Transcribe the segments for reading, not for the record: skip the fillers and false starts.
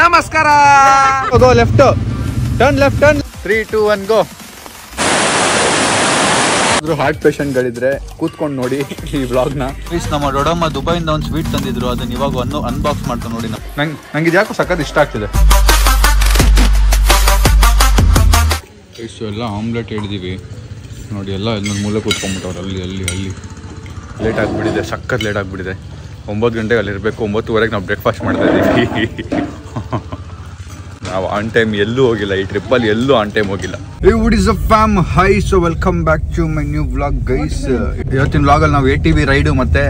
ನಮಸ್ಕಾರ. ಗೋ left turn 3 2 1 ಗೋ. Heart patient ಗಳಿದ್ರೆ ಕೂತ್ಕೊಂಡು ನೋಡಿ ಈ ಬ್ಲಾಗ್ ನ. ನಮ್ಮ ದೊಡ್ಡಮ್ಮ ದುಬೈಯಿಂದ ಒಂದು ಸ್ವೀಟ್ ತಂದಿದ್ರು, ಅದನ್ನ ಇವಾಗ ಅನ್ಬಾಕ್ಸ್ ಮಾಡ್ತಾ ನೋಡಿ. ನಂಗೆ ಇದು ಯಾಕೋ ಸಖತ್ ಇಷ್ಟ ಆಗ್ತಿದೆ. ಇಷ್ಟು ಎಲ್ಲ ಆಮ್ಲೆಟ್ ಹಿಡಿದೀವಿ ನೋಡಿ, ಎಲ್ಲ ಇನ್ನೊಂದು ಮೂಲೆ ಕೂತ್ಕೊಂಡ್ಬಿಟ್ಟವ್ರು. ಅಲ್ಲಿ ಲೇಟ್ ಆಗಿಬಿಟ್ಟಿದೆ, ಸಖತ್ ಲೇಟ್ ಆಗಿಬಿಟ್ಟಿದೆ. 9 ಗಂಟೆಗೆ ಅಲ್ಲಿರಬೇಕು. 9:30 ನಾವು ಬ್ರೇಕ್ಫಾಸ್ಟ್ ಮಾಡ್ತಾ ಇದ್ದೀವಿ. ನಾವು ಆನ್ ಟೈಮ್ ಎಲ್ಲೂ ಹೋಗಿಲ್ಲ, ಈ ಟ್ರಿಪ್ಪಲ್ಲಿ ಎಲ್ಲೂ ಆನ್ ಟೈಮ್ ಹೋಗಿಲ್ಲ. Would is a fam hi, so welcome back to my new vlog guys. ಇವತ್ತಿನ ವ್ಲಾಗಲ್ಲಿ ನಾವು ATV ರೈಡು ಮತ್ತೆ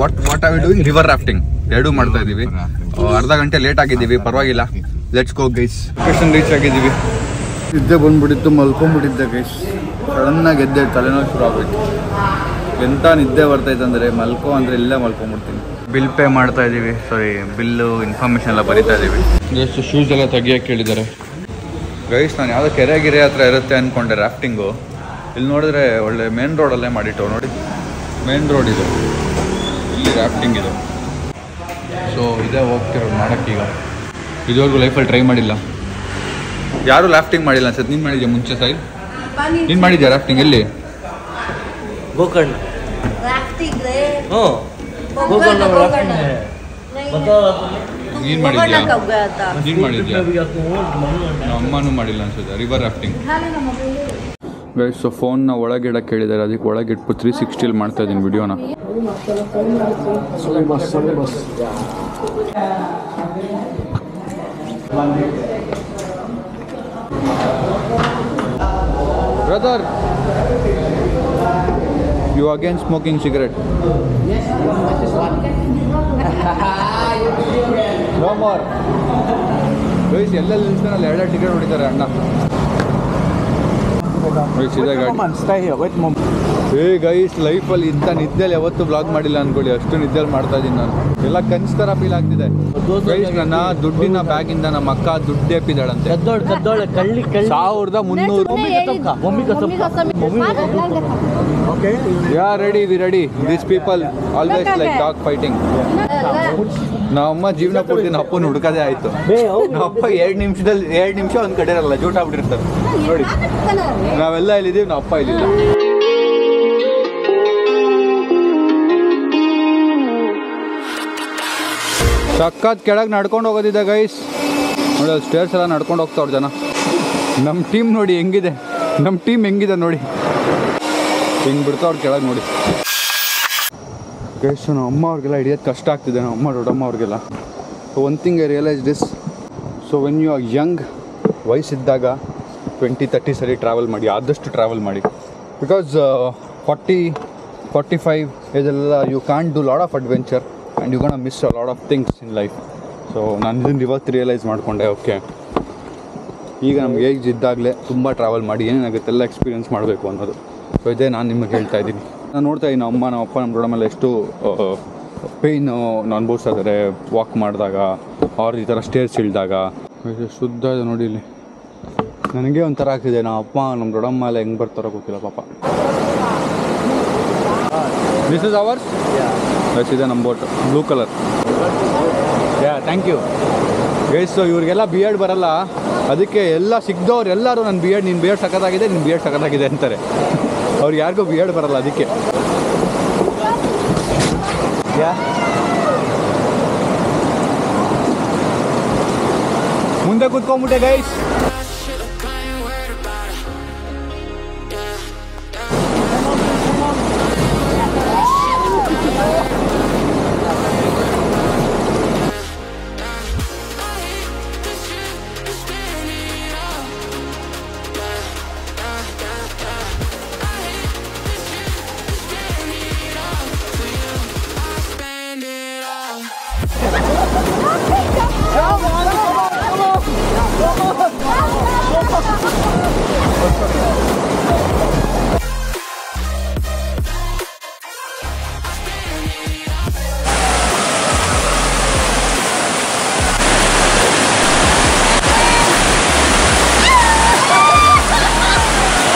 what are we doing river rafting ಎರಡೂ ಮಾಡ್ತಾ ಇದ್ದೀವಿ. ಅರ್ಧ ಗಂಟೆ ಲೇಟ್ ಆಗಿದ್ದೀವಿ, ಪರವಾಗಿಲ್ಲ. Let's go guys. Location reach ಆಗಿದ್ದೀವಿ. ನಿದ್ದೆ ಬಂದ್ಬಿಟ್ಟಿತ್ತು, ಮಲ್ಕೊಂಡ್ಬಿಟ್ಟಿದ್ದೆ ಗೈಸ್. ಸಡನ್ನಾಗಿ ಎದ್ದೆ, ತಲೆನೋವು ಶುರು ಆಗೋಯ್ತು. ಎಂಥ ನಿದ್ದೆ ಬರ್ತೈತೆ ಅಂದರೆ ಮಲ್ಕೋ ಅಂದರೆ ಇಲ್ಲೇ ಮಲ್ಕೊಂಡ್ಬಿಡ್ತೀನಿ. ಬಿಲ್ ಪೇ ಮಾಡ್ತಾ ಇದ್ದೀವಿ, ಸಾರಿ ಬಿಲ್ಲು ಇನ್ಫಾರ್ಮೇಷನ್ ಎಲ್ಲ ಬರೀತಾ ಇದ್ದೀವಿ. ಜಸ್ಟ್ ಶೂಸ್ ಎಲ್ಲ ತೆಗಿಯೋಕ್ಕೆ ಕೇಳಿದ್ದಾರೆ ಗೈಸ್. ನಾನು ಯಾವುದೋ ಕೆರೆ ಹತ್ರ ಇರುತ್ತೆ ಅಂದ್ಕೊಂಡೆ ರಾಫ್ಟಿಂಗು. ಇಲ್ಲಿ ನೋಡಿದ್ರೆ ಒಳ್ಳೆ ಮೇನ್ ರೋಡಲ್ಲೇ ಮಾಡಿಟ್ಟು ನೋಡಿ. ಮೇನ್ ರೋಡ್ ಇದು, ಇಲ್ಲಿ ರಾಫ್ಟಿಂಗ್ ಇದು. ಸೊ ಇದೇ ಹೋಗ್ತಿರೋದು ಮಾಡೋಕ್ಕೀಗ. ಇದುವರೆಗೂ ಲೈಫಲ್ಲಿ ಟ್ರೈ ಮಾಡಿಲ್ಲ, ಯಾರೂ ರಾಫ್ಟಿಂಗ್ ಮಾಡಿಲ್ಲ ಅನ್ಸುತ್ತೆ. ನೀನು ಮಾಡಿದ್ಯಾ ಮುಂಚೆ ಸಾಯಿ? ನೀನು ಮಾಡಿದ್ಯಾ ರಾಫ್ಟಿಂಗ್? ಎಲ್ಲಿ? ಗೋಕರ್ಣ. ನೀನು ಮಾಡಿದ್ಯಾ? ನೀನು ಮಾಡಿದ್ಯಾ? ನಮ್ಮ ಅಮ್ಮನೂ ಮಾಡಿಲ್ಲ ಅನ್ಸುತ್ತೆ ರಿವರ್ ರಾಫ್ಟಿಂಗ್. ಗೈಸ್, ಸೊ ಫೋನ್ನ ಒಳಗಿಡಕ್ಕೆ ಹೇಳಿದ್ದಾರೆ, ಅದಕ್ಕೆ ಒಳಗಿಟ್ಬಿಟ್ಟು 360 ಮಾಡ್ತಾ ಇದ್ದೀನಿ ವಿಡಿಯೋನ. Brother, you again smoking cigarette? Yes. No more. Guys, ಎಲ್ಲೆಲ್ಲಿ ನಿಲ್ಸ್ತಾನಲ್ಲ 2 ಟಿಕೆಟ್ ಹೊಡಿತಾರೆ ಅಣ್ಣ. ಗೈಸ್, ಲೈಫಲ್ಲಿ ಇಂಥ ನಿದ್ದೆಲ್ಲಿ ಯಾವತ್ತೂ ಬ್ಲಾಗ್ ಮಾಡಿಲ್ಲ ಅನ್ಕೊಳ್ಳಿ, ಅಷ್ಟು ನಿದ್ದೆಲ್ಲಿ ಮಾಡ್ತಾ ಇದ್ದೀನಿ ನಾನು. ಎಲ್ಲ ಕನ್ಸ್ ಥರ ಫೀಲ್ ಆಗ್ತಿದೆ ಗೈಸ್. ನನ್ನ ದುಡ್ಡಿನ ಬ್ಯಾಗಿಂದ ನಮ್ಮ ಅಕ್ಕ ದುಡ್ಡು ಎಪ್ಪಿದಾಳಂತೆ. 1300. Yeah, ready, we ready. These people always like dog fighting. ನಮ್ಮಮ್ಮ ಜೀವನ ಪೂರ್ತಿ ನಮ್ಮ ಅಪ್ಪನ ಹುಡುಕದೇ ಆಯ್ತು. ನಮ್ಮ ಅಪ್ಪ 2 ನಿಮಿಷ ಒಂದು ಕಡೆ ಇರಲ್ಲ, ಜೂಟ್ ಆಗ್ಬಿಟ್ಟಿರ್ತಾರೆ ನೋಡಿ. ನಾವೆಲ್ಲ ಇಲ್ಲಿದ್ದೀವಿ, ನಮ್ಮ ಅಪ್ಪ ಇಲ್ಲಿಲ್ಲ. ಸಖತ್ ಕೆಳಗೆ ನಡ್ಕೊಂಡು ಹೋಗೋದಿದೆ ಗೈಸ್ ನೋಡಿ. ಅಲ್ಲಿ ಸ್ಟೇರ್ಸ್ ಎಲ್ಲ ನಡ್ಕೊಂಡು ಹೋಗ್ತಾವ್ರು ಜನ. ನಮ್ಮ ಟೀಮ್ ನೋಡಿ ಹೆಂಗಿದೆ, ನಮ್ಮ ಟೀಮ್ ಹೆಂಗಿದೆ ನೋಡಿ, ಹಿಂಗೆ ಬಿಡ್ತಾವ್ರು ಕೆಳಗೆ ನೋಡಿ ಗೈಸ್. ನಮ್ಮ ಅಮ್ಮ ಅವ್ರಿಗೆಲ್ಲ ಹಿಡಿಯೋದು ಕಷ್ಟ ಆಗ್ತಿದೆ, ನಮ್ಮ ಅಮ್ಮ ದೊಡ್ಡಮ್ಮ ಅವ್ರಿಗೆಲ್ಲ. So one thing I realise this, so when you are young, ವಯಸ್ಸಿದ್ದಾಗ 20-30 ಸರಿ ಟ್ರಾವೆಲ್ ಮಾಡಿ, ಆದಷ್ಟು ಟ್ರಾವೆಲ್ ಮಾಡಿ. ಬಿಕಾಸ್ 40-45 ಇದೆಲ್ಲ you can do lot of adventure and you gonna miss a lot of things in life. So ನಾನು ಇದನ್ನು ಇವತ್ತು realise ಮಾಡಿಕೊಂಡೆ. ಓಕೆ, ಈಗ ನಮ್ಗೆ ಏಜ್ ಇದ್ದಾಗಲೇ ತುಂಬ ಟ್ರಾವೆಲ್ ಮಾಡಿ ಏನೇನಾಗುತ್ತೆ ಎಲ್ಲ ಎಕ್ಸ್ಪೀರಿಯೆನ್ಸ್ ಮಾಡಬೇಕು ಅನ್ನೋದು. ಸೊ ಇದೇ ನಾನು ನಿಮಗೆ ಹೇಳ್ತಾ ಇದ್ದೀನಿ. ನಾನು ನೋಡ್ತಾ ಇದ್ದೀನಿ ನಮ್ಮ ಅಮ್ಮ, ನಮ್ಮ ಅಪ್ಪ, ನಮ್ಮ ದೊಡ್ಡಮ್ಮೆಲ್ಲ ಎಷ್ಟು ಪೇಯ್ನು ಅನುಭವಿಸ್ತಾ ಇದ್ದಾರೆ ವಾಕ್ ಮಾಡಿದಾಗ, ಅವ್ರು ಈ ಥರ ಸ್ಟೇರ್ಸ್ ಇಳಿದಾಗ. ಶುದ್ಧ ಇದೆ ನೋಡಿ ಇಲ್ಲಿ. ನನಗೆ ಒಂಥರ ಆಗ್ತಿದೆ, ನಮ್ಮ ಅಪ್ಪ ನಮ್ಮ ದೊಡ್ಡಮ್ಮ ಎಲ್ಲ ಹೆಂಗೆ ಬರ್ತಾರೋ ಗೊತ್ತಿಲ್ಲ ಪಾಪ. This is hours. ಎಸ್, ಇದೆ ನಮ್ಮ boat, blue colour. Yeah, thank you guys. So ಇವ್ರಿಗೆಲ್ಲ BEd ಬರಲ್ಲ, ಅದಕ್ಕೆ ಎಲ್ಲ ಸಿಗ್ದವ್ರು ಎಲ್ಲರೂ ನನ್ನ BEd, ನಿನ್ನ BEd ಸಖತ್ತಾಗಿದೆ, ನಿನ್ನ BEd ಸಖತ್ತಾಗಿದೆ ಅಂತಾರೆ. ಅವ್ರಿಗೆ ಯಾರಿಗೂ BEd ಬರಲ್ಲ, ಅದಕ್ಕೆ. ಮುಂದೆ ಕೂತ್ಕೊಂಡ್ಬಿಟ್ಟೆ ಗೈಸ್.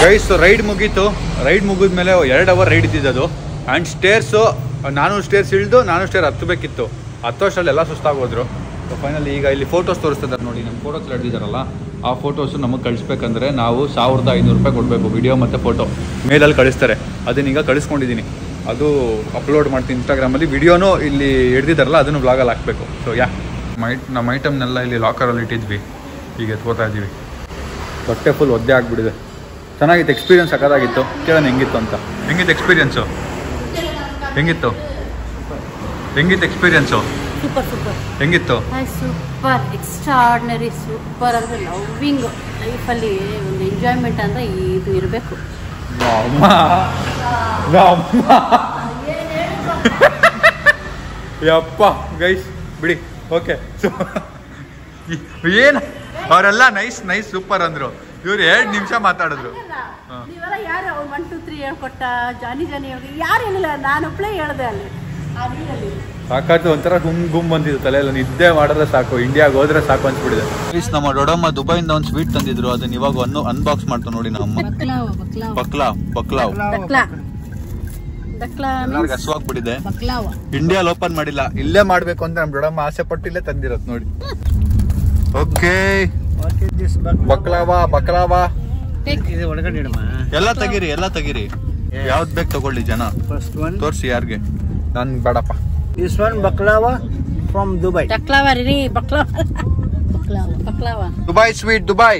ಗೈಸ್, ರೈಡ್ ಮುಗೀತು. ರೈಡ್ ಮುಗಿದ್ಮೇಲೆ 2 ಅವರ್ ರೈಡ್ ಇದ್ದಿದ್ದು. ಆ್ಯಂಡ್ ಸ್ಟೇರ್ಸು, ನಾನು ಸ್ಟೇರ್ಸ್ ಇಳಿದು ನಾನು ಸ್ಟೇರ್ ಹತ್ತಬೇಕಿತ್ತು. 10 ವರ್ಷದಲ್ಲಿ ಎಲ್ಲ ಸುಸ್ತಾಗೋದ್ರು. ಸೊ ಫೈನಲಿ ಈಗ ಇಲ್ಲಿ ಫೋಟೋಸ್ ತೋರಿಸ್ತಿದ್ದಾರೆ ನೋಡಿ, ನಮ್ಮ ಫೋಟೋಸ್ ಹಿಡಿದಿದ್ದಾರಲ್ಲ ಆ ಫೋಟೋಸು ನಮಗೆ ಕಳಿಸ್ಬೇಕಂದ್ರೆ ನಾವು 1500 ರೂಪಾಯಿ ಕೊಡಬೇಕು. ವಿಡಿಯೋ ಮತ್ತು ಫೋಟೋ ಮೇಲಲ್ಲಿ ಕಳಿಸ್ತಾರೆ. ಅದನ್ನೀಗ ಕಳಿಸ್ಕೊಂಡಿದ್ದೀನಿ, ಅದು ಅಪ್ಲೋಡ್ ಮಾಡ್ತೀನಿ ಇನ್ಸ್ಟಾಗ್ರಾಮಲ್ಲಿ. ವಿಡಿಯೋನೂ ಇಲ್ಲಿ ಹಿಡ್ದಿದ್ದಾರಲ್ಲ ಅದನ್ನು ವ್ಲಾಗಲ್ಲಿ ಹಾಕಬೇಕು. ಸೊ ನಮ್ಮ ಐಟಮ್ನೆಲ್ಲ ಇಲ್ಲಿ ಲಾಕರಲ್ಲಿ ಇಟ್ಟಿದ್ವಿ, ಈಗ ಎತ್ಕೋತಾ ಇದ್ದೀವಿ. ಬಟ್ಟೆ ಫುಲ್ ಒದ್ದೆ ಆಗಿಬಿಟ್ಟಿದೆ. ಚೆನ್ನಾಗಿತ್ತು, ಎಕ್ಸ್ಪೀರಿಯನ್ಸ್ ಸಕ್ಕತ್ತಾಗಿತ್ತು. ಕೇಳೋಣ ಹೆಂಗಿತ್ತು ಅಂತ. ಹೆಂಗಿತ್ತು ಎಕ್ಸ್ಪೀರಿಯನ್ಸು? ಹೆಂಗಿತ್ತು ಎಕ್ಸ್ಪೀರಿಯನ್ಸು? Super super. ಹೆಂಗಿತ್ತು? Super, extraordinary, super. ಅಂದರೆ ಲವ್ವಿಂಗ್ ಲೈಫಲ್ಲಿ ಒಂದು ಎಂಜಾಯ್ಮೆಂಟ್ ಅಂದರೆ ಇದು ಇರಬೇಕು. ಯಪ್ಪ ಗೈಸ್ ಬಿಡಿ. ಓಕೆ, ಸೊ ಏನು ಅವರೆಲ್ಲ ನೈಸ್ ಸೂಪರ್ ಅಂದರು. ಇವ್ರು 2 ನಿಮಿಷ ಮಾತಾಡಿದ್ರು. ನೀವೆಲ್ಲ ಯಾರು 1 2 3 ಹೇಳ್ಕೊಟ್ಟ ಜಾನಿ ಅವ್ರಿಗೆ ಯಾರು ಏನಿಲ್ಲ, ನಾನು ಒಬ್ಬಳೇ ಹೇಳ್ದೆ ಅಲ್ಲಿ ಆ ನೀರಲ್ಲಿ. ಸಾಕಾಯ್ತು, ಒಂಥರ ಗುಮ್ ಬಂದಿದ್ದು ತಲೆಯಲ್ಲ. ನಿದ್ದೆ ಮಾಡಿದ್ರೆ ಸಾಕು, ಇಂಡಿಯಾಗೆ ಹೋದ್ರೆ ಸಾಕು ಅನ್ಸ್ಬಿಟ್ಟಿದೆ. ಪ್ಲೀಸ್, ನಮ್ಮ ದೊಡ್ಡಮ್ಮ ದುಬೈಯಿಂದ ಒಂದು ಸ್ವೀಟ್ ತಂದಿದ್ರು, ಅದನ್ನ ಇವಾಗ ಅನ್ಬಾಕ್ಸ್ ಮಾಡ್ತು ನೋಡಿ ನಮ್ಮ ಎಲ್ಲರಿಗೂ ಹಸುವಾಗ್ಬಿಟ್ಟಿದೆ. ಇಂಡಿಯಾಲ್ ಓಪನ್ ಮಾಡಿಲ್ಲ, ಇಲ್ಲೇ ಮಾಡ್ಬೇಕು ಅಂತ ನಮ್ ದೊಡ್ಡಮ್ಮ ಆಸೆ ಪಟ್ಟು ಇಲ್ಲೇ ತಂದಿರತ್ ನೋಡಿ. ಓಕೆ, ಬಕ್ಲಾವಾ ಎಲ್ಲ ತೆಗೀರಿ. ಯಾವ್ದು ಬೇಕು ತಗೊಳ್ಳಿ ಜನ, ತೋರ್ಸಿ ಯಾರಿಗೆ. ನನ್ ಬೇಡಪ್ಪ. This one baklava from Dubai. Baklava. Dubai sweet, Dubai.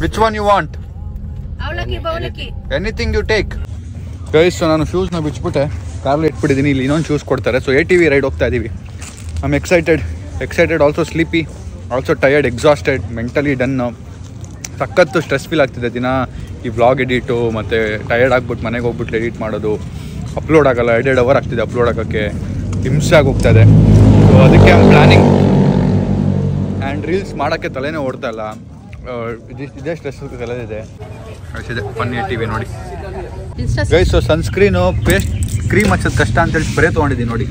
Which one you want? ಅವಲಕ್ಕಿ. Anything you take. ಗೈಸ್, ನಾನು ಶೂಸ್ನ ಬಿಚ್ಬಿಟ್ಟೆ, ಕಾರಲ್ಲಿ ಇಟ್ಬಿಟ್ಟಿದ್ದೀನಿ. ಇಲ್ಲಿ ಇನ್ನೊಂದು ಶೂಸ್ ಕೊಡ್ತಾರೆ. ಸೊ ATV ರೈಡ್ ಹೋಗ್ತಾ ಇದ್ದೀವಿ. I am excited, also sleepy, also tired, exhausted, mentally done. ಸಖತ್ತು stress feel ಆಗ್ತಿದೆ ದಿನ ಈ ವ್ಲಾಗ್ ಎಡಿಟು, ಮತ್ತು ಟಯರ್ಡ್ ಆಗ್ಬಿಟ್ಟು ಮನೆಗೆ ಹೋಗ್ಬಿಟ್ಟು ಎಡಿಟ್ ಮಾಡೋದು. ಅಪ್ಲೋಡ್ ಆಗಲ್ಲ, 2 ಅವರ್ ಆಗ್ತಿದೆ ಅಪ್ಲೋಡ್ ಆಗೋಕ್ಕೆ, ಹಿಂಸೆ ಆಗಿ ಹೋಗ್ತಾ ಇದೆ. ಸೊ ಅದಕ್ಕೆ ಪ್ಲ್ಯಾನಿಂಗ್ ಆ್ಯಂಡ್ ರೀಲ್ಸ್ ಮಾಡೋಕ್ಕೆ ತಲೆನೇ ಓಡ್ತಾ ಇಲ್ಲ. ಇದೇ ಸ್ಟ್ರೆಸ್ ತಲೆದಿದೆ. ಫನ್ನಿ ATV ನೋಡಿ guys. So sunscreen, paste, cream ಹಚ್ಚೋದು ಕಷ್ಟ ಅಂತೇಳಿ ಸ್ಪ್ರೇ ತೊಗೊಂಡಿದ್ದೀನಿ ನೋಡಿ.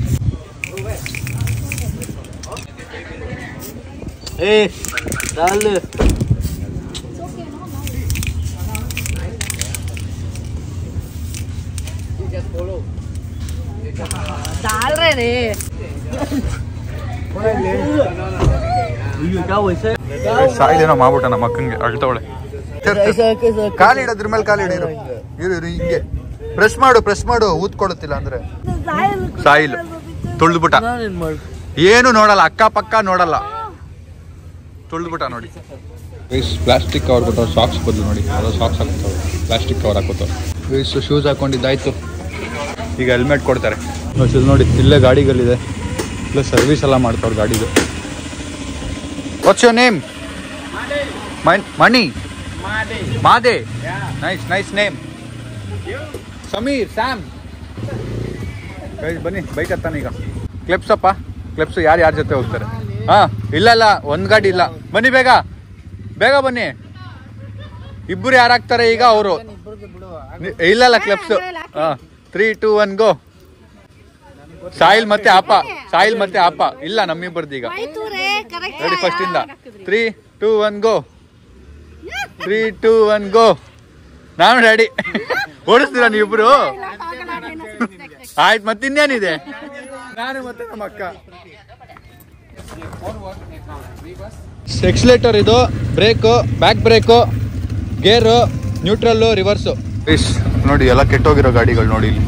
ಸಾಯಿದೇನೋ ಮಾಡ್ಬಿಟ್ಟ ನಮ್ಮ ಅಕ್ಕಂಗೆ, ಅಳ್ತವಳೆ. ಕಾಲಿಡೋದ್ರ ಮೇಲೆ ಕಾಲಿಡಿರು, ಇರು ಹಿಂಗೆ ಪ್ರೆಸ್ ಮಾಡು, ಊತ್ ಕೊಡುತ್ತಿಲ್ಲ ಅಂದ್ರೆ ಸಾಯಿಲ್ ತುಳ್ದ್ಬಿಟ್ಟ. ಏನು ನೋಡಲ್ಲ, ಅಕ್ಕ ನೋಡಲ್ಲ, ತುಳ್ದ್ಬಿಟ್ಟ ನೋಡಿ. ಪ್ಲಾಸ್ಟಿಕ್ ಕವರ್ ಕೊಟ್ಟವ್ರು, ಸಾಕ್ಸ್ ಬದಲು ನೋಡಿ, ಅದೋ ಸಾಕ್ಸ್ ಹಾಕೋತವ್ರು, ಪ್ಲಾಸ್ಟಿಕ್ ಕವರ್ ಹಾಕೋತವ್ರು. ಶೂಸ್ ಹಾಕೊಂಡಿದ್ದಾಯ್ತು, ಈಗ ಹೆಲ್ಮೆಟ್ ಕೊಡ್ತಾರೆ. ನೋಡಿ ಇಲ್ಲೇ ಗಾಡಿಗಳಿದೆ, ಇಲ್ಲೇ ಸರ್ವಿಸ್ ಎಲ್ಲ ಮಾಡ್ತಾವ್ರು ಗಾಡಿದು. What's your name? ಮಣಿ, ಮಾದೆ. Nice name. ಸಮೀರ್, ಸ್ಯಾಮ್. ಬನ್ನಿ, ಬೈಕ್ ಹತ್ತಾನ ಈಗ. ಕ್ಲೆಪ್ಸ್ ಯಾರ ಜೊತೆ ಹೋಗ್ತಾರೆ? ಇಲ್ಲ ಒಂದು ಗಾಡಿ ಇಲ್ಲ. ಬನ್ನಿ ಬೇಗ ಬನ್ನಿ. ಇಬ್ಬರು ಯಾರಾಗ್ತಾರೆ ಈಗ? ಅವರು ಇಲ್ಲ ಕ್ಲೆಪ್ಸ್. 3 2 1 ಗೋ. ಸಾಯಿಲ್ ಮತ್ತೆ ಆಪ ಇಲ್ಲ, ನಮ್ಮಿಬ್ಬರದ್ದು ಈಗ. ರೆಡಿ, ಫಸ್ಟ್ ಇಂದ 3 2 1 ಗೋ. 3 2 1 ಗೋ. ನಾನು ರೆಡಿ. ಓಡಿಸ್ತೀರಾ ನೀವಿಬ್ರು? ಆಯ್ತು, ಮತ್ತಿನ್ನೇನಿದೆ? ನಾನು ಮತ್ತೆ ನಮ್ಮ ಅಕ್ಕ. ಎಕ್ಸ್ಲೇಟರ್ ಇದು, ಬ್ರೇಕು, ಬ್ಯಾಕ್ ಬ್ರೇಕು, ಗೇರು, ನ್ಯೂಟ್ರಲ್ಲು, ರಿವರ್ಸು. ನೋಡಿ ಎಲ್ಲ ಕೆಟ್ಟೋಗಿರೋ ಗಾಡಿಗಳು ನೋಡಿ ಇಲ್ಲಿ.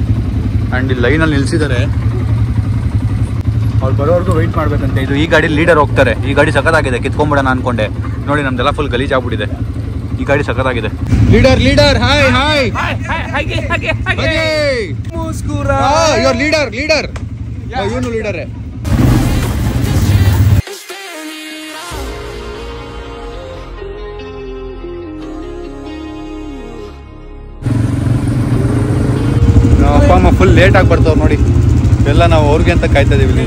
ಆ್ಯಂಡ್ ಇಲ್ಲಿ ಲೈನಲ್ಲಿ ನಿಲ್ಸಿದ್ದಾರೆ, ಅವ್ರು ಬರೋವರೆಗೂ ವೆಯ್ಟ್ ಮಾಡ್ಬೇಕಂತೆ. ಇದು ಈ ಗಾಡಿ ಲೀಡರ್ ಹೋಗ್ತಾರೆ. ಈ ಗಾಡಿ ಸಖತ್ತಾಗಿದೆ, ಕಿತ್ಕೊಂಡ್ಬಿಡೋಣ ಅನ್ಕೊಂಡೆ. ನೋಡಿ ನಮ್ದೆಲ್ಲ ಫುಲ್ ಗಲೀಜಾಗ್ಬಿಟ್ಟಿದೆ. ಈ ಗಾಡಿ ಸಖತ್ತಾಗಿದೆ. Leader hi your leader. ಇವನು ಲೀಡರೇ. ಅಪ್ಪ ಅಮ್ಮ ಫುಲ್ ಲೇಟಾಗಿ ಬರ್ತಾವ್ರು ನೋಡಿ. ಎಲ್ಲ ನಾವು ಅವ್ರಿಗೆ ಅಂತ ಕಾಯ್ತಾ ಇದೀವಿ.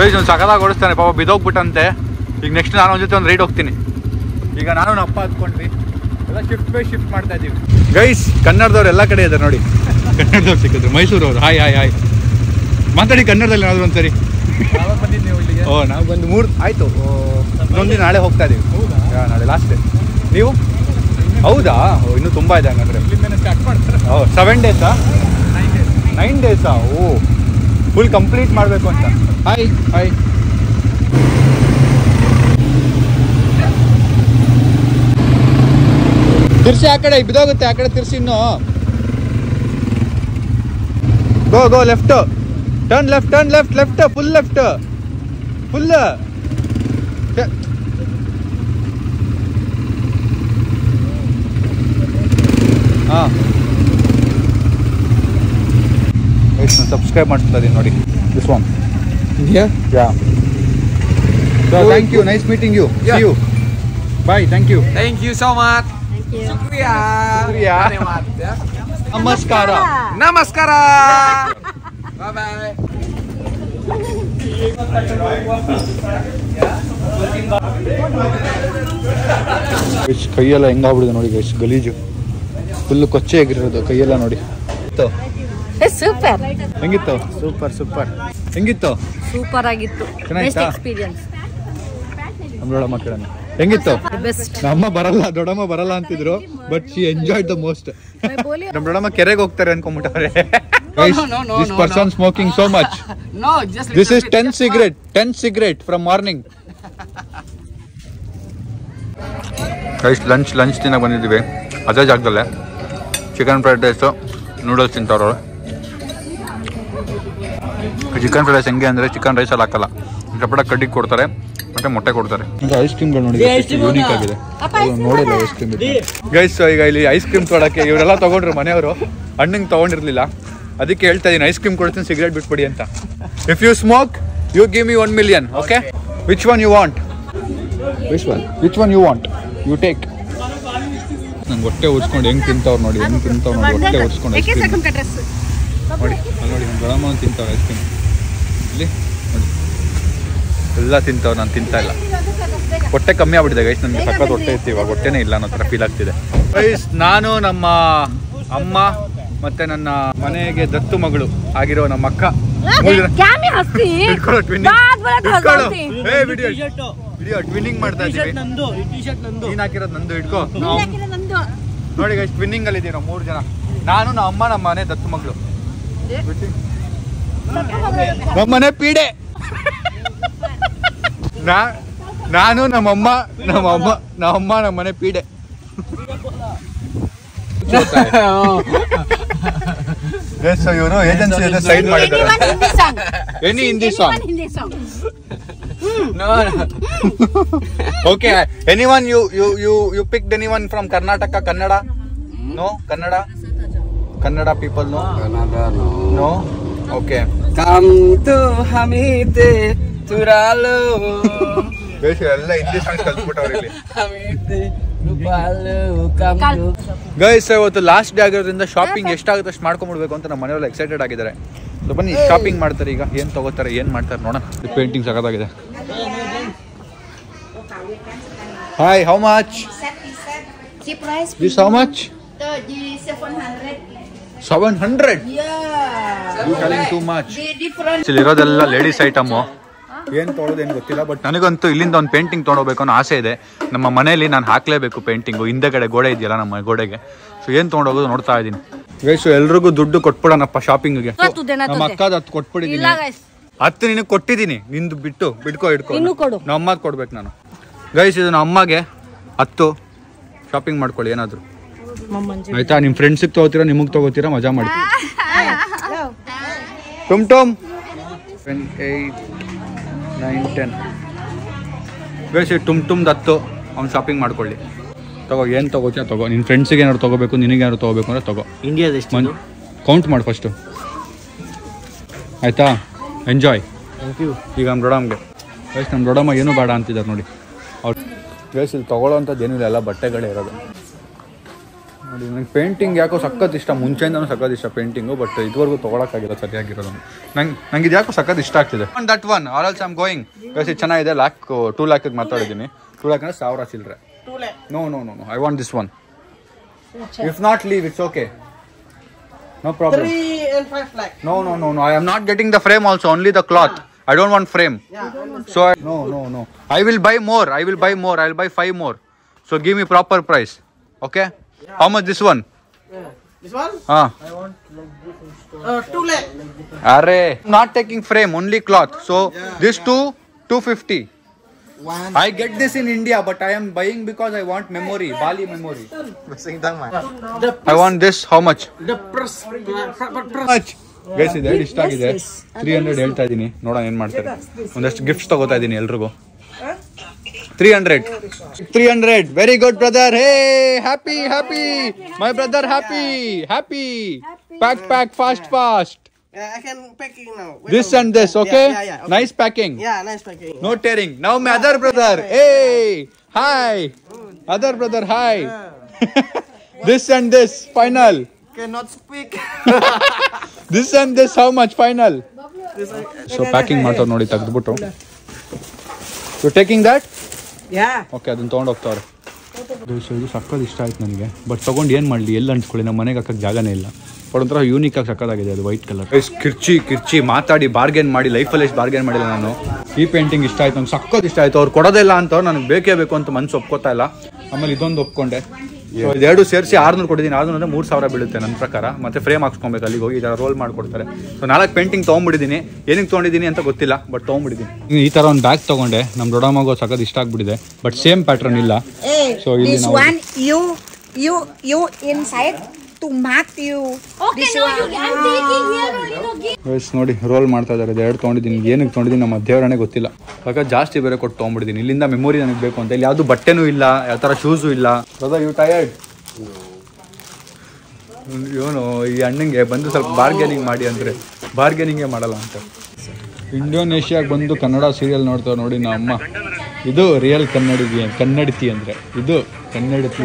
ಒಂದು ಸಕಲಾಗಿ ಓಡಿಸ್ತಾನೆ ಪಾಪ, ಬಿದ್ದೋಗ್ಬಿಟ್ಟಂತೆ. ಈಗ ನೆಕ್ಸ್ಟ್ ನಾನು ಒಂದು ಜೊತೆ ಒಂದು ರೈಡ್ ಹೋಗ್ತೀನಿ. ಈಗ ನಾನು ನಮ್ಮ ಅಪ್ಪ ಹತ್ಕೊಂಡ್ವಿ, ಎಲ್ಲ ಶಿಫ್ಟ್ ಬೈ ಶಿಫ್ಟ್ ಮಾಡ್ತಾ ಇದ್ದೀವಿ. ಗೈಸ್, ಕನ್ನಡದವ್ರು ಎಲ್ಲ ಕಡೆ ಇದ್ದಾರೆ ನೋಡಿ. ಕನ್ನಡದವ್ರು ಸಿಕ್ಕಿದ್ರು, ಮೈಸೂರವ್ರು. ಹಾಯ್ ಹಾಯ್ ಹಾಯ್, ಮಾತಾಡಿ ಕನ್ನಡದಲ್ಲಿ ಏನಾದ್ರು ಒಂದ್ಸರಿ. ಓ, ನಾವು ಬಂದು 3 ಆಯಿತು. ಇನ್ನೊಂದು ದಿನ ನಾಳೆ ಹೋಗ್ತಾ ಇದ್ದೀವಿ. ನಾಳೆ ಲಾಸ್ಟ್ ಡೇ. ನೀವು? ಹೌದಾ? ಇನ್ನೂ ತುಂಬ ಇದೆ ಹಂಗಂದ್ರೆ. ಓ, 7 ಡೇಸಾ? 9 ಡೇಸಾ? ಓ, ಫುಲ್ ಕಂಪ್ಲೀಟ್ ಮಾಡಬೇಕು ಅಂತ. Hi hi. ತಿರ್ಸಿ ಆ ಕಡೆ ಬಿದ್ದೋಗುತ್ತೆ, ಆ ಕಡೆ ತಿರ್ಸಿ. ಇನ್ನು go go left, turn left, turn left, left, full left, full. ಹಾಂ, ಸಬ್ಸ್ಕ್ರೈಬ್ ಮಾಡ್ತಾ ಇದ್ದೀನಿ ನೋಡಿ. This one. Yeah, thank you, nice meeting you. See you, bye. Thank you. Thank you so much. Shukriya. ನಮಸ್ಕಾರ. Namaskara. Bye bye. ಕೈಯೆಲ್ಲ ಹೆಂಗಾಗ್ಬಿಡಿದೆ ನೋಡಿ guys, ಗಲೀಜು, full ಕೊಚ್ಚೆ ಆಗಿರೋದು ಕೈಯೆಲ್ಲ ನೋಡಿ. ಸೂಪರ್. ಹೆಂಗಿತ್ತು? Super super. ಹೆಂಗಿತ್ತು? ಸೂಪರ್ ಆಗಿತ್ತು. Best experience. ನಮ್ಮ ದೊಡ್ಡಮ್ಮ ಕೇಳೋಣ, ಹೆಂಗಿತ್ತು? ಬೆಸ್ಟ್. ನಮ್ಮ ಬರಲ್ಲ, ದೊಡ್ಡಮ್ಮ ಬರಲ್ಲ ಅಂತಿದ್ರು, but she enjoyed the most. ನಮ್ಮ ದೊಡ್ಡಮ್ಮ ಕೆರೆಗೆ ಹೋಗ್ತಾರೆ ಅನ್ಕೊಂಡ್ಬಿಟ್ಟವ್ರೆ. This person smoking so much. No, just This is 10 cigarette from morning. Guys, lunch ತಿನ್ನಕ್ಕೆ ಬಂದಿದ್ದೀವಿ ಅದೇ ಜಾಗದಲ್ಲೇ. ಚಿಕನ್ ಫ್ರೈಡ್ ರೈಸು, ನೂಡಲ್ಸ್ ತಿಂತವ್ರು. ಚಿಕನ್ ಫ್ರೈಡ್ ರೈಸ್ ಹೆಂಗೆ ಅಂದರೆ ಚಿಕನ್ ರೈಸಲ್ಲಿ ಹಾಕಲ್ಲ, ಚಪಟ ಕಡ್ಡಿಗೆ ಕೊಡ್ತಾರೆ ಮತ್ತೆ ಮೊಟ್ಟೆ ಕೊಡ್ತಾರೆ. ಈಗ ಐಸ್ ಕ್ರೀಮ್ಗಳು ನೋಡಿ ಯೂನಿಕ್ ಆಗಿದೆ, ನೋಡಿಲ್ಲ ಐಸ್ ಕ್ರೀಮ್. ಗೈಸ್, ಈಗ ಇಲ್ಲಿ ಐಸ್ ಕ್ರೀಮ್ ತೊಗೊಳಕ್ಕೆ ಇವರೆಲ್ಲ ತೊಗೊಂಡ್ರು, ಮನೆಯವರು ಹಣ್ಣಿಗೆ ತೊಗೊಂಡಿರ್ಲಿಲ್ಲ. ಅದಕ್ಕೆ ಹೇಳ್ತಾ ಇದೀನಿ, ಐಸ್ ಕ್ರೀಮ್ ಕೊಡ್ತೀನಿ, ಸಿಗರೇಟ್ ಬಿಟ್ಬಿಡಿ ಅಂತ. If you smoke you give me 1 million. Okay, which one you want? Which one you want? You take. ನಂಗೆ ಹೊಟ್ಟೆ ಉರ್ಸ್ಕೊಂಡು ಹೆಂಗೆ ತಿಂತವ್ರು ನೋಡಿ, ಹೆಂಗೆ ತಿಂತವ್ರು ನೋಡಿ, ಹೊಟ್ಟೆ ಉರ್ಸ್ಕೊಂಡು ಐಸ್ ಕ್ರೀಮ್ ನೋಡಿ. ಅಲ್ಲಿ ನೋಡಿ, ನಮ್ಮ ಗಣಮ ತಿಂತವ್ರು ಐಸ್ ಕ್ರೀಮ್. ಇಲ್ಲಿ ನೋಡಿ ಎಲ್ಲ ತಿಂತವ್ರು, ನಾನು ತಿಂತಾ ಇಲ್ಲ. ಹೊಟ್ಟೆ ಕಮ್ಮಿ ಆಗ್ಬಿಟ್ಟಿದೆ ಗೈಸ್, ನನಗೆ ಸಖತ್ ಹೊಟ್ಟೆ ಇತ್ತು, ಇವಾಗ ಹೊಟ್ಟೆನೇ ಇಲ್ಲ ಅನ್ನೋ ಥರ ಫೀಲ್ ಆಗ್ತಿದೆ. ಗೈಸ್, ನಾನು ನಮ್ಮ ಅಮ್ಮ ಮತ್ತೆ ನನ್ನ ಮನೆಗೆ ದತ್ತು ಮಗಳು ಆಗಿರೋ ನಮ್ಮ ಅಕ್ಕ ಟ್ವಿನ್ನಿಂಗ್ ಮಾಡ್ತಾ ಇದ್ದೀವಿ. ನೀನ್ ಹಾಕಿರೋದು ನಂದು, ಇಟ್ಕೋ. ನೋಡಿ ಗೈಸ್, ಟ್ವಿನ್ನಿಂಗ್ ಅಲ್ಲಿ ಇದೀವಿ ನಾವು 3 ಜನ. ನಾನು, ನಮ್ಮ ಅಮ್ಮ, ನಮ್ಮ ಮನೆ ದತ್ತು ಮಗಳು. ನಮ್ಮ ಮನೆ ಪೀಡೆ. ನಾನು, ನಮ್ಮಮ್ಮ, ನಮ್ಮ ಮನೆ ಪೀಡೆ. ಇವರು ಏಜೆನ್ಸಿ ಜೊತೆ ಸೈನ್ ಮಾಡಿದ್ದಾರೆ. Any Hindi song? No. Okay, anyone you picked anyone from Karnataka? Kannada? No, Kannada people no. Kannada No. Okay. Come to Hamite Turalo. Guys, ಎಲ್ಲ ಹಿಂದಿ ಸಾಂಗ್ಸ್ ಕಲ್ತ್ಬಿಟ್ಟವ್ರು ಇಲ್ಲಿ. Hamite Turalo. Come to. Guys, ಇವತ್ತು last day ಆಗಿರೋದ್ರಿಂದ shopping ಎಷ್ಟಾಗುತ್ತೆ ಅಷ್ಟು ಮಾಡ್ಕೊಂಡ್ಬಿಡ್ಬೇಕು ಅಂತ ನಮ್ಮ ಮನೆಯವ್ರು excited ಆಗಿದ್ದಾರೆ. ಸೊ ಬನ್ನಿ ಶಾಪಿಂಗ್ ಮಾಡ್ತಾರೆ. ಈಗ ಏನು ತಗೋತಾರೆ, ಏನು ಮಾಡ್ತಾರೆ ನೋಡೋಣ. ಪೇಂಟಿಂಗ್ ಸಖತ್ತಾಗಿದೆ. Hi, how much? Cheap price. This how much? The 700. 700? Yeah. You telling too much. The different. ಇಲ್ಲಿರೋದೆಲ್ಲ ಲೇಡೀಸ್ ಐಟಮು. ಏನು ತೊಗೊಳೋದು ಏನು ಗೊತ್ತಿಲ್ಲ, ಬಟ್ ನನಗಂತೂ ಇಲ್ಲಿಂದ ಒಂದು ಪೇಂಟಿಂಗ್ ತೊಗೊಂಡೋಗ್ಬೇಕು ಅನ್ನೋ ಆಸೆ ಇದೆ. ನಮ್ಮ ಮನೆಯಲ್ಲಿ ನಾನು ಹಾಕಲೇಬೇಕು ಪೇಂಟಿಂಗು, ಹಿಂದೆ ಕಡೆ ಗೋಡೆ ಇದೆಯಲ್ಲ ನಮ್ಮ ಗೋಡೆಗೆ. ಸೊ ಏನು ತೊಗೊಂಡೋಗೋದು ನೋಡ್ತಾ ಇದ್ದೀನಿ. ಗೈಸ್, ಎಲ್ರಿಗೂ ದುಡ್ಡು ಕೊಟ್ಬಿಡೋಣಪ್ಪ ಶಾಪಿಂಗಿಗೆ. ನಮ್ಮ ಅಕ್ಕದ 10 ಕೊಟ್ಬಿಟ್ಟಿದ್ದೀನಿ. 10 ನಿನಗೆ ಕೊಟ್ಟಿದ್ದೀನಿ, ನಿಂದು ಬಿಟ್ಕೋ ಇಟ್ಕೋ. ನಮ್ಮ ಅಮ್ಮಗೆ ಕೊಡ್ಬೇಕು ನಾನು. ಗೈಸ್, ಇದು ನಮ್ಮ ಅಮ್ಮಗೆ 10 ಶಾಪಿಂಗ್ ಮಾಡ್ಕೊಳ್ಳಿ ಏನಾದರೂ, ಆಯ್ತಾ? ನಿಮ್ಮ ಫ್ರೆಂಡ್ಸಿಗೆ ತೊಗೋತೀರಾ, ನಿಮಗೆ ತೊಗೋತೀರಾ, ಮಜಾ ಮಾಡಿ. ಟುಮ್ 8, 9, 10. ಗೈಸ್, ಟುಮ್ 10 ಅವ್ನು ಶಾಪಿಂಗ್ ಮಾಡ್ಕೊಳ್ಳಿ. ತಗೋ, ಏನು ತೊಗೋತೀಯ ತಗೋ. ನಿನ್ನ ಫ್ರೆಂಡ್ಸಿಗೆ ಏನಾದ್ರು ತೊಗೋಬೇಕು, ನಿನಗೆ ಏನಾದ್ರು ತೊಗೋಬೇಕು ಅಂದರೆ ತಗೋ. ಇಂಡಿಯಾದ ಕೌಂಟ್ ಮಾಡಿ ಫಸ್ಟು, ಆಯಿತಾ? ಎಂಜಾಯ್. ಈಗ ನಮ್ಮ ದೊಡ್ಡಮ್ಮಗೆ ಗೈಸ್, ನಮ್ಮ ದೊಡ್ಡಮ್ಮ ಏನೂ ಬೇಡ ಅಂತಿದ್ದಾರೆ ನೋಡಿ ಅವ್ರು. ಗೈಸ್, ಇಲ್ಲಿ ತೊಗೊಳ್ಳೋವಂಥದ್ದು ಏನೂ ಇಲ್ಲ, ಎಲ್ಲ ಬಟ್ಟೆಗಳೇ ಇರೋದು ನೋಡಿ ನನಗೆ ಪೇಂಟಿಂಗ್ ಯಾಕೋ ಸಖತ್ ಇಷ್ಟ, ಮುಂಚೆಯಿಂದನೂ ಸಖತ್ ಇಷ್ಟ ಪೇಂಟಿಂಗು, ಬಟ್ ಇದುವರೆಗೂ ತೊಗೊಳಕ್ಕಾಗಿಲ್ಲ ಸರಿಯಾಗಿರೋದು. ನಂಗೆ ಇದು ಯಾಕೋ ಸಖತ್ ಇಷ್ಟ ಆಗ್ತಿದೆ. That one or else I am going guys. ಇದು ಚೆನ್ನಾಗಿದೆ. 2 ಲ್ಯಾಕಿಗೆ ಮಾತಾಡಿದ್ದೀನಿ. 2 ಲ್ಯಾಕ್ ಅಂದರೆ 1000 ಚಿಲ್ಲರೆ. No I want this one. If not leave it's okay, no problem. 3 and 5 lakh. No, I am not getting the frame also, only the cloth. I don't want frame. So no. I will buy more. I will buy 5 more. So give me proper price. Okay? How much this one? This one? Ah. I want 2 lakh. Arre, not taking frame, only cloth. So this 250. I get this in India, but I am buying because I want memory, Bali memory. I want this. How much? The press. Much. Guys, ಇದೆ ಇಷ್ಟ ಆಗಿದೆ. 300 ಹೇಳ್ತಾ ಇದೀನಿ, ನೋಡೋಣ ಏನ್ ಮಾಡ್ತಾರೆ. ಒಂದಷ್ಟು gifts ತಗೋತಾ ಇದೀನಿ ಎಲ್ರಿಗೂ. 300. Very good, brother. Hey, happy. My brother happy. Pack fast. Yeah, I can packing now. This and this, okay? Yeah, okay. Nice packing. Yeah, nice packing. No tearing. Now my other brother. Hey, hi. Other brother, hi. This and this, final. Cannot speak. This and this, how much final? So packing ಮಾಡ್ತಾರೆ ನೋಡಿ ತೆಗೆದ್ಬಿಟ್ಟು. You taking that? Yeah. Okay, ಅದನ್ನ ತೊಗೊಂಡು ಹೋಗ್ತಾರೆ. ಇದು ಸಕ್ಕತ್ ಇಷ್ಟ ಆಯ್ತು ನನಗೆ, ಬಟ್ ತೊಗೊಂಡು ಏನು ಮಾಡಲಿ, ಎಲ್ಲಿ ಅಂಟ್ಕೊಳ್ಳಿ, ನಮ್ಮ ಮನೆಗೆ ಹಾಕಕ್ಕೆ ಜಾಗನೇ ಇಲ್ಲ. ಬಟ್ ಒಂಥರ ಯೂನಿಕ್ ಆಗಿ ಸಕ್ಕತ್ತಾಗಿದೆ ಅದು ವೈಟ್ ಕಲರ್. ಕಿರ್ಚಿ ಮಾತಾಡಿ ಬಾರ್ಗೇನ್ ಮಾಡಿ, ಲೈಫಲ್ಲಿ ಎಷ್ಟು ಬಾರ್ಗೇನ್ ಮಾಡಿಲ್ಲ ನಾನು. ಈ ಪೇಂಟಿಂಗ್ ಇಷ್ಟ ಆಯ್ತು ನಂಗೆ, ಸಕ್ಕತ್ ಇಷ್ಟ ಆಯ್ತು. ಅವ್ರು ಕೊಡೋದೇ ಇಲ್ಲ ಅಂತವ್ರು ನನಗೆ ಬೇಕೇ ಬೇಕು ಅಂತ ಮನ್ಸು ಒಪ್ಕೋತಾ ಇಲ್ಲ. ಆಮೇಲೆ ಇದೊಂದು ಒಪ್ಕೊಂಡೆ. ಇದೆರಡು ಸೇರಿಸಿ 600 ಕೊಟ್ಟಿದ್ದೀನಿ. 600 ಅಂದರೆ 3000 ಬೀಳುತ್ತೆ ನನ್ನ ಪ್ರಕಾರ. ಮತ್ತೆ ಫ್ರೇಮ್ ಹಾಕ್ಸ್ಕೊಬೇಕು, ಅಲ್ಲಿಗೆ ಹೋಗಿ ಈ ಥರ ರೋಲ್ ಮಾಡಿಕೊಡ್ತಾರೆ. ಸೊ 4 ಪೇಂಟಿಂಗ್ ತೊಗೊಂಡ್ಬಿಟ್ಟಿದ್ದೀನಿ. ಏನಕ್ಕೆ ತೊಗೊಂಡಿದ್ದೀನಿ ಅಂತ ಗೊತ್ತಿಲ್ಲ, ಬಟ್ ತೊಗೊಂಡ್ಬಿಟ್ಟಿದ್ದೀನಿ. ಈ ಥರ ಒಂದು ಬ್ಯಾಗ್ ತೊಗೊಂಡೆ, ನಮ್ಮ ದೊಡ್ಡಮ್ಮಗೂ ಸಖತ್ ಇಷ್ಟ ಆಗ್ಬಿಟ್ಟಿದೆ, ಬಟ್ ಸೇಮ್ ಪ್ಯಾಟ್ರನ್ ಇಲ್ಲ. ಸೊ ಇಲ್ಲಿ you inside to mark you. Okay, This no, one. I'm taking here only. Guys ನೋಡಿ ರೋಲ್ ಮಾಡ್ತಾ ಇದ್ದಾರೆ. ಇದು 2 ತೊಗೊಂಡಿದ್ದೀನಿ. ಏನಕ್ಕೆ ತೊಗೊಂಡಿದ್ದೀನಿ ನಮ್ಮ ದೇವರನೇ ಗೊತ್ತಿಲ್ಲ. ಆಗ ಜಾಸ್ತಿ ಬೇರೆ ಕೊಟ್ಟು ತೊಗೊಂಡ್ಬಿಟ್ಟಿದ್ದೀನಿ. ಇಲ್ಲಿಂದ ಮೆಮೊರಿ ನನಗೆ ಬೇಕು ಅಂತ. ಇಲ್ಲಿ ಯಾವುದು ಬಟ್ಟೆನೂ ಇಲ್ಲ, ಯಾವ ಥರ ಶೂಸು ಇಲ್ಲ. Brother you tired? ಇವನು ಈ ಅಣ್ಣಂಗೆ ಬಂದು ಸ್ವಲ್ಪ ಬಾರ್ಗೇನಿಂಗ್ ಮಾಡಿ ಅಂದರೆ ಬಾರ್ಗೇನಿಂಗೇ ಮಾಡಲ್ಲ ಅಂತ. ಇಂಡೋನೇಷ್ಯಾಗೆ ಬಂದು ಕನ್ನಡ ಸೀರಿಯಲ್ ನೋಡ್ತಾರೆ ನೋಡಿ ನಮ್ಮ ಅಮ್ಮ. ಇದು ರಿಯಲ್ ಕನ್ನಡತಿ ಅಂದರೆ ಇದು ಕನ್ನಡತಿ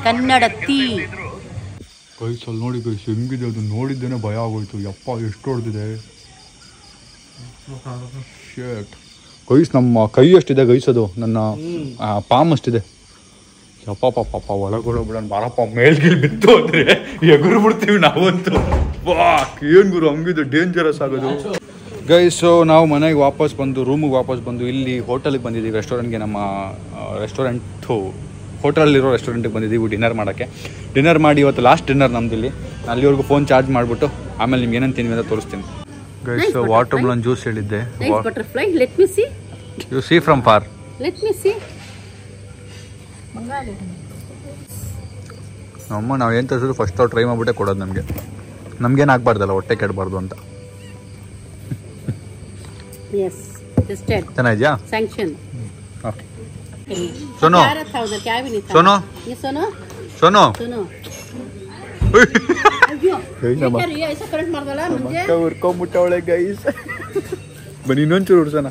ಕನ್ನಡತಿ. ಗೈಸ್ ಅಲ್ಲಿ ನೋಡಿ ಗೈಸ್ ಹೆಂಗಿದೆ ಅದು, ನೋಡಿದ್ದೇನೆ ಭಯ ಆಗೋಯ್ತು. ಯಪ್ಪ ಎಷ್ಟು ಹೊಡೆದಿದೆ ಶರ್ಟ್. ಗೈಸ್ ನಮ್ಮ ಕೈ ಅಷ್ಟಿದೆ ಗೈಸ್, ಅದು ನನ್ನ ಪಾಮ್ ಅಷ್ಟಿದೆ. ಯಪ್ಪ ಪಾಪ ಒಳಗೊಳಬಿಡೋಣ ಬಾರಪ್ಪ. ಮೇಲ್ಗಿಲ್ ಬಿತ್ತು ಅಂದರೆ ಎಗುರು ಬಿಡ್ತೀವಿ ನಾವಂತೂ. ವಾ ಏನು ಗುರು ಹಂಗಿದು ಡೇಂಜರಸ್ ಆಗೋದು. ಗೈಸು ನಾವು ಮನೆಗೆ ವಾಪಸ್ ಬಂದು ರೂಮಿಗೆ ವಾಪಸ್ ಬಂದು ಇಲ್ಲಿ ಹೋಟೆಲಿಗೆ ಬಂದಿದ್ದೀವಿ, ರೆಸ್ಟೋರೆಂಟ್ಗೆ. ನಮ್ಮ ಹೋಟೆಲಲ್ಲಿರೋ ರೆಸ್ಟೋರೆಂಟಿಗೆ ಬಂದಿದ್ದೀವಿ ಡಿನ್ನರ್ ಮಾಡೋಕ್ಕೆ. ಡಿನ್ನರ್ ಮಾಡಿ ಇವತ್ತು ಲಾಸ್ಟ್ ಡಿನ್ನರ್ ನಮ್ದು ಇಲ್ಲಿ. ಅಲ್ಲಿವರೆಗೂ ಫೋನ್ ಚಾರ್ಜ್ ಮಾಡಿಬಿಟ್ಟು ಆಮೇಲೆ ನಿಮ್ಗೆ ಏನೇನು ತಿನ್ವಿ ಅಂತ ತೋರಿಸ್ತೀನಿ. ಗೈಸ್ ವಾಟರ್ ಮೆಲನ್ ಜ್ಯೂಸ್ ಹೇಳಿದ್ದೆ. Butterfly, let me C. U C from for. Let me C. ನಮ್ಮ ನಾವು ಏನು ತರಿಸಿದ್ರು ಫಸ್ಟ್ ಅವ್ರು ಟ್ರೈ ಮಾಡಿಬಿಟ್ಟೆ ಕೊಡೋದು ನಮಗೆ. ನಮ್ಗೇನು ಆಗಬಾರ್ದಲ್ಲ, ಹೊಟ್ಟೆ ಕೆಡಬಾರ್ದು ಅಂತ. Yes, tested. ಚೆನ್ನಾಗಿದ್ಯಾ? Sanction. ಓಕೆ. ಸೋನು ಸೋನು ಸೋನು ಸೋನು ಉರ್ಕೊಂಬಿಟ್ಟವಳೆ ಗೈಸ್. ಬನ್ನಿ ಇನ್ನೊಂಚೂರು ಉಡ್ಸೋಣ.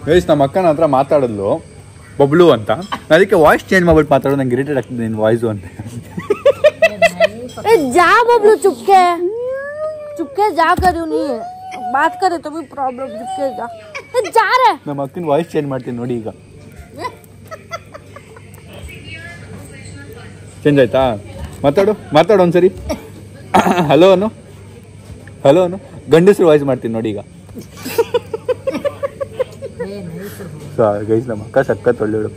ಗೈಸ್ ನಮ್ಮ ಅಕ್ಕನ ಹತ್ರ ಮಾತಾಡಿದ್ಲು ಬಬ್ಲು ಅಂತ. ಅದಕ್ಕೆ ವಾಯ್ಸ್ ಚೇಂಜ್ ಮಾಡ್ಬಿಟ್ಟು ಮಾತಾಡೋದು. ನಂಗೆ ಇರಿಟೇಟ್ ಆಗ್ತದೆ ನಿನ್ನ ವಾಯ್ಸು ಅಂತ. जा बबलू चुपके जा करूँ नहीं बात करे तो भी प्रॉब्लम. चुपके जा रहे. ನಮ್ಮ ಅಕ್ಕನ ವಾಯ್ಸ್ ಚೇಂಜ್ ಮಾಡ್ತೀನಿ ನೋಡಿ ಈಗ. ಚೇಂಜ್ ಆಯ್ತಾ? ಮಾತಾಡು ಒಂದ್ಸರಿ. ಹಲೋ ಅನು ಗಂಡಸರು ವಾಯ್ಸ್ ಮಾಡ್ತೀನಿ ನೋಡಿ ಈಗ. ಗೈಸ್ ನಮ್ಮ ಅಕ್ಕ ಸಖತ್ ಒಳ್ಳೆಯವಳು.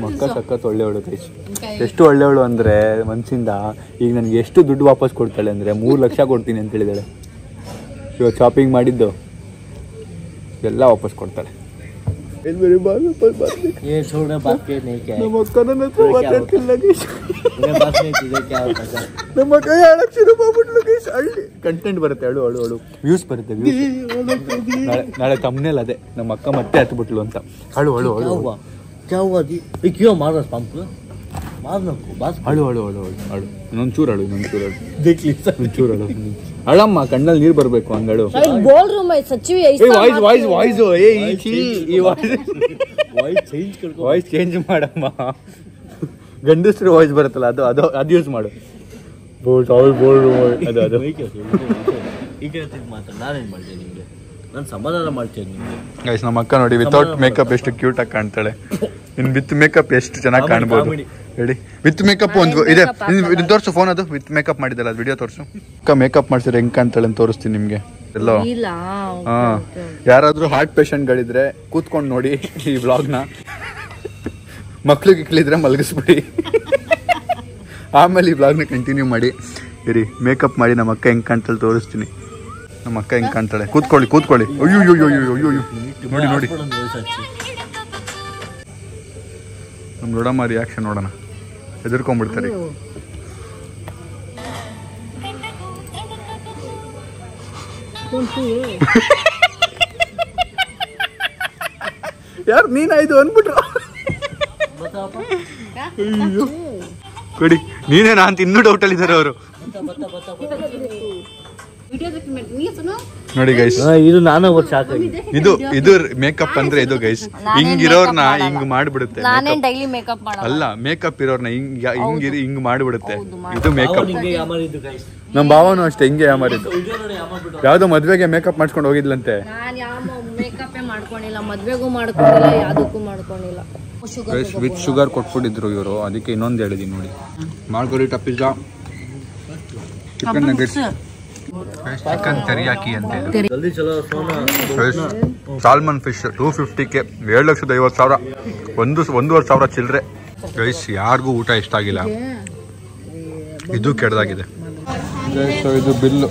ಮಕ್ಕ ಸಖತ್ ಒಳ್ಳೆಯವಳು ಗೈಸ್. ಎಷ್ಟು ಒಳ್ಳೆಯವಳು ಅಂದರೆ ಮನ್ಸಿಂದ. ಈಗ ನನಗೆ ಎಷ್ಟು ದುಡ್ಡು ವಾಪಸ್ ಕೊಡ್ತಾಳೆ ಅಂದರೆ 3 ಲಕ್ಷ ಕೊಡ್ತೀನಿ ಅಂತ ಹೇಳಿದಾಳೆ. ಇವಾಗ ಶಾಪಿಂಗ್ ಮಾಡಿದ್ದು ಎಲ್ಲ ವಾಪಸ್ ಕೊಡ್ತಾಳೆ. ನಮ್ಮ ಅಕ್ಕ ನನ್ನ ಹತ್ರ ಮಾತಾಡ್ತಿಲ್ಲ ಗೈಸ್. ನಮ್ಮ ಅಕ್ಕ ಹೇಳಕ್ಕೆ ಶುರು ಮಾಡ್ಬಿಟ್ಲು ಗೈಸ್. ಕಂಟೆಂಟ್ ಬರುತ್ತೆ, ಅಳು ವ್ಯೂಸ್ ಬರುತ್ತೆ. ನಾಳೆ ತಮ್ಮನೇಲಿ ಅದೇ ನಮ್ಮ ಅಕ್ಕ ಮತ್ತೆ ಹತ್ಬಿಟ್ಲು ಅಂತ. ಅಳು क्या हुआ जी? क्यों मार रहा पंप? मार ना को बस. ಅಳು ಇನ್ನೊಂಚೂರು ಅಳು देख ली ಒಂಚೂರು ಅಳು. ಅಳಮ್ಮ ಕಣ್ಣಲ್ಲಿ ನೀರು ಬರಬೇಕು ಹಂಗಳು बोल रही हूँ मैं सच्ची में ऐसा ವಾಯ್ಸ್ ವಾಯ್ಸ್ ವಾಯ್ಸ್ ಈ ವಾಯ್ಸ್ ಚೇಂಜ್ ಮಾಡಮ್ಮ ಗಂಡಸ್ರು ವಾಯ್ಸ್ ಬರುತ್ತಲ್ಲ ಅದು ಅದು ಅದು ಯೂಸ್ ಮಾಡು ಅದು ಅದು ಈಗ ಮಾತ್ರ ನಾನೇನು ಮಾಡ್ತೇನೆ ನಿಮಗೆ ನಾನು ಸಮಾಧಾನ ಮಾಡ್ತೇನೆ ನಿಮಗೆ ಗೈಸ್ ನಮ್ಮ ಅಕ್ಕ ನೋಡಿ ವಿತೌಟ್ ಮೇಕಪ್ ಎಷ್ಟು ಕ್ಯೂಟ್ ಆಗಿ ಕಾಣ್ತಾಳೆ ಇನ್ ವಿತ್ ಮೇಕಪ್ ಎಷ್ಟು ಚೆನ್ನಾಗಿ ಕಾಣ್ಬೋದು ಹೇಳಿ ವಿತ್ ಮೇಕಪ್ ಒಂದು ಇದೆ ತೋರಿಸು ಫೋನ್ ಅದು ವಿತ್ ಮೇಕಪ್ ಮಾಡಿದಲ್ಲ ಅದು ವಿಡಿಯೋ ತೋರಿಸು ಅಕ್ಕ ಮೇಕಪ್ ಮಾಡ್ಸಿದ್ರೆ ಹೆಂಗ್ ಕಾಣ್ತಾಳೆ ಅಂತ ತೋರಿಸ್ತೀನಿ ನಿಮ್ಗೆ ಎಲ್ಲೋ ಹಾ ಯಾರಾದ್ರೂ ಹಾರ್ಟ್ ಪೇಷಂಟ್ಗಳಿದ್ರೆ ಕೂತ್ಕೊಂಡು ನೋಡಿ ಈ ವ್ಲಾಗ್ನ ಮಕ್ಳಿಗೆ ಇಕ್ಲಿದ್ರೆ ಮಲಗಿಸ್ಬಿಡಿ ಆಮೇಲೆ ಈ ವ್ಲಾಗ್ನ ಕಂಟಿನ್ಯೂ ಮಾಡಿ ಇರಿ ಮೇಕಪ್ ಮಾಡಿ ನಮ್ಮ ಅಕ್ಕ ಹೆಂಗ್ ಕಾಣ್ತಾಳೆ ತೋರಿಸ್ತೀನಿ ನಮ್ಮ ಅಕ್ಕ ಹೆಂಗ್ ಕಾಣ್ತಾಳೆ ಕೂತ್ಕೊಳ್ಳಿ ಅಯ್ಯೋ ನೋಡಿ ನೋಡಿ ನಮ್ ನೋಡಮ್ಮ ರಿಯಾಕ್ಷನ್ ನೋಡೋಣ ಹೆದರ್ಕೊಂಡ್ಬಿಡ್ತಾರೆ ಯಾರು ನೀನಾಯ್ತು ಅನ್ಬಿಟ್ರು ಕೊಡಿ ನೀನೇನಾ ಅಂತ ಇನ್ನೂ ಡೌಟ್ ಅಲ್ಲಿ ಇದಾರೆ ಅವರು ನೋಡಿ ಗೈಸ್ ಇದು ನಾನು ಸಾಕಾಗಿದೆ ಇದು ಮೇಕಪ್ ಅಂದ್ರೆ ಇದು ಗೈಸ್ ಹಿಂಗಿರೋರ್ನ ಹಿಂಗ್ ಮಾಡ್ಬಿಡುತ್ತೆ ನಾನೇನ್ ಡೈಲಿ ಮೇಕಪ್ ಮಾಡಲ್ಲ ಅಲ್ಲ ಮೇಕಪ್ ಇರೋರ್ನ ಹಿಂಗ್ ಮಾಡ್ಬಿಡುತ್ತೆ ಇದು ಮೇಕಪ್ ಯಾಮಾರಿದ್ದು ಗೈಸ್ ನಮ್ ಭಾವನು ಅಷ್ಟೇ ಹಿಂಗೆ ಯಾಮಾರಿದ್ದು ಯಾವ್ದೋ ಮದ್ವೆಗೆ ಮೇಕಪ್ ಮಾಡ್ಕೊಂಡು ಹೋಗಿದ್ಲಂತೆ ನಾನು ಯಾವ ಮೇಕಪ್ ಮಾಡ್ಕೊಂಡಿಲ್ಲ ಮದ್ವೆಗೂ ಮಾಡ್ಕೊಂಡಿಲ್ಲ ಯಾವ್ದಕ್ಕೂ ಮಾಡ್ಕೊಂಡಿಲ್ಲ ವಿತ್ ಶುಗರ್ ಕೊಟ್ಬಿಟ್ಟಿದ್ರು ಇವರು ಅದಕ್ಕೆ ಇನ್ನೊಂದು ಹೇಳಿದೀನಿ ನೋಡಿ margherita pizza chicken nuggets chicken teriyaki ಅಂತ ಜಲ್ದಿ ಚಲೋ ಸೋನಾ ಸಾಲ್ಮನ್ ಫಿಶ್ 250ಕ್ಕೆ 7,50,000 1,500,000 ಚಿಲ್ಲರೆ ಗೈಸ್ ಯಾರಿಗೂ ಊಟ ಇಷ್ಟ ಆಗಿಲ್ಲ ಇದು ಕೆಡ್ದಾಗಿದೆ ಸೊ ಇದು ಬಿಲ್ಲು